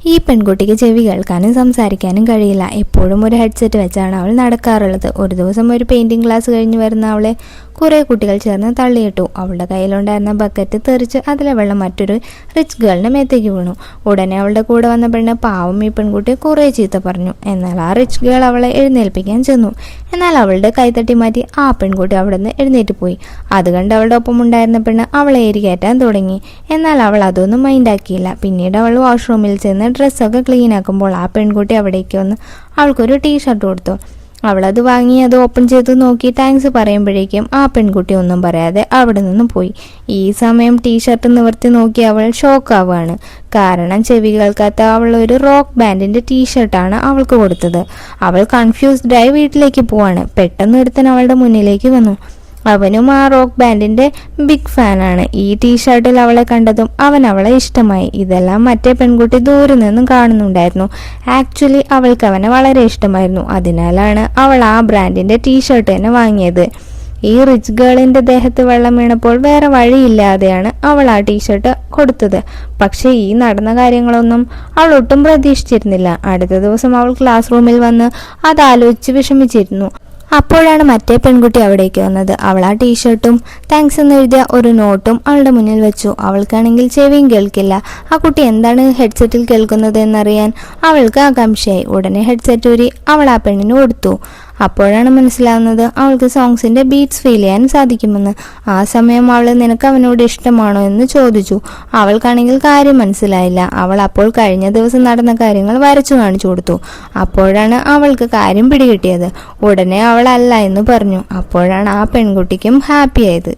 ഈ പെൺകുട്ടിക്ക് ചെവി കേൾക്കാനും സംസാരിക്കാനും കഴിയില്ല. എപ്പോഴും ഒരു ഹെഡ്സെറ്റ് വെച്ചാണ് അവൾ നടക്കാറുള്ളത്. ഒരു ദിവസം ഒരു പെയിന്റിംഗ് ക്ലാസ് കഴിഞ്ഞ് വരുന്ന അവളെ കുറേ കുട്ടികൾ ചേർന്ന് തള്ളിയിട്ടു. അവളുടെ കയ്യിലുണ്ടായിരുന്ന ബക്കറ്റ് തെറിച്ച് അതിലെ വെള്ളം മറ്റൊരു റിച്ച് ഗേളിന്റെ മേത്തേക്ക് വീണു. ഉടനെ അവളുടെ കൂടെ വന്ന പെണ്ണ് പാവം ഈ പെൺകുട്ടിയെ കുറേ ചീത്ത പറഞ്ഞു. എന്നാൽ ആ റിച്ച് ഗേൾ അവളെ എഴുന്നേൽപ്പിക്കാൻ ചെന്നു. എന്നാൽ അവളുടെ കൈത്തട്ടി മാറ്റി ആ പെൺകുട്ടി അവിടെ നിന്ന് എഴുന്നേറ്റ് പോയി. അത് കണ്ട് അവളുടെ ഒപ്പം ഉണ്ടായിരുന്ന പെണ്ണ് അവളെ ഏരികയറ്റാൻ തുടങ്ങി. എന്നാൽ അവൾ അതൊന്നും മൈൻഡാക്കിയില്ല. പിന്നീട് അവൾ വാഷ്റൂമിൽ ചെന്ന് ഡ്രസ്സൊക്കെ ക്ലീൻ ആക്കുമ്പോൾ ആ പെൺകുട്ടി അവിടേക്ക് വന്ന് അവൾക്കൊരു ടീഷർട്ട് കൊടുത്തു. അവളത് വാങ്ങി അത് ഓപ്പൺ ചെയ്ത് നോക്കി താങ്ക്സ് പറയുമ്പോഴേക്കും ആ പെൺകുട്ടി ഒന്നും പറയാതെ അവിടെ നിന്ന് പോയി. ഈ സമയം ടീഷർട്ട് നിവർത്തി നോക്കി അവൾ ഷോക്കാവുകയാണ്. കാരണം ചെവി കേൾക്കാത്ത അവൾ ഒരു റോക്ക് ബാൻഡിന്റെ ടീഷർട്ടാണ് അവൾക്ക് കൊടുത്തത്. അവൾ കൺഫ്യൂസ്ഡായി വീട്ടിലേക്ക് പോവാണ്. പെട്ടെന്ന് ഒരുത്തൻ അവളുടെ മുന്നിലേക്ക് വന്നു. അവനും ആ റോക്ക് ബാൻഡിന്റെ ബിഗ് ഫാനാണ്. ഈ ടീഷർട്ടിൽ അവളെ കണ്ടതും അവൻ അവളെ ഇഷ്ടമായി. ഇതെല്ലാം മറ്റേ പെൺകുട്ടി ദൂരെ നിന്നും കാണുന്നുണ്ടായിരുന്നു. ആക്ച്വലി അവൾക്ക് അവനെ വളരെ ഇഷ്ടമായിരുന്നു. അതിനാലാണ് അവൾ ആ ബ്രാൻഡിന്റെ ടീഷർട്ട് തന്നെ വാങ്ങിയത്. ഈ റിച്ച് ഗേളിന്റെ ദേഹത്ത് വെള്ളം വീണപ്പോൾ വേറെ വഴിയില്ലാതെയാണ് അവൾ ആ ടീഷർട്ട് കൊടുത്തത്. പക്ഷെ ഈ നടന്ന കാര്യങ്ങളൊന്നും അവൾ ഒട്ടും പ്രതീക്ഷിച്ചിരുന്നില്ല. അടുത്ത ദിവസം അവൾ ക്ലാസ് റൂമിൽ വന്ന് അതാലോചിച്ച് വിഷമിച്ചിരുന്നു. അപ്പോഴാണ് മറ്റേ പെൺകുട്ടി അവിടേക്ക് വന്നത്. അവൾ ആ ടീഷർട്ടും താങ്ക്സ് എന്ന് എഴുതിയ ഒരു നോട്ടും അവളുടെ മുന്നിൽ വെച്ചു. അവൾക്കാണെങ്കിൽ ചെവിയും കേൾക്കില്ല. ആ കുട്ടി എന്താണ് ഹെഡ്സെറ്റിൽ കേൾക്കുന്നത് എന്നറിയാൻ അവൾക്ക് ആകാംക്ഷയായി. ഉടനെ ഹെഡ്സെറ്റ് ഊരി അവൾ ആ പെണ്ണിന് കൊടുത്തു. അപ്പോഴാണ് മനസ്സിലാവുന്നത് അവൾക്ക് സോങ്സിന്റെ ബീറ്റ്സ് ഫീൽ ചെയ്യാൻ സാധിക്കുമെന്ന്. ആ സമയം അവൾ നിനക്ക് അവനോട് ഇഷ്ടമാണോ എന്ന് ചോദിച്ചു. അവൾക്കാണെങ്കിൽ കാര്യം മനസ്സിലായില്ല. അവൾ അപ്പോൾ കഴിഞ്ഞ ദിവസം നടന്ന കാര്യങ്ങൾ വരച്ചു കാണിച്ചു കൊടുത്തു. അപ്പോഴാണ് അവൾക്ക് കാര്യം പിടികിട്ടിയത്. ഉടനെ അവൾ അല്ല എന്ന് പറഞ്ഞു. അപ്പോഴാണ് ആ പെൺകുട്ടിക്കും ഹാപ്പി ആയത്.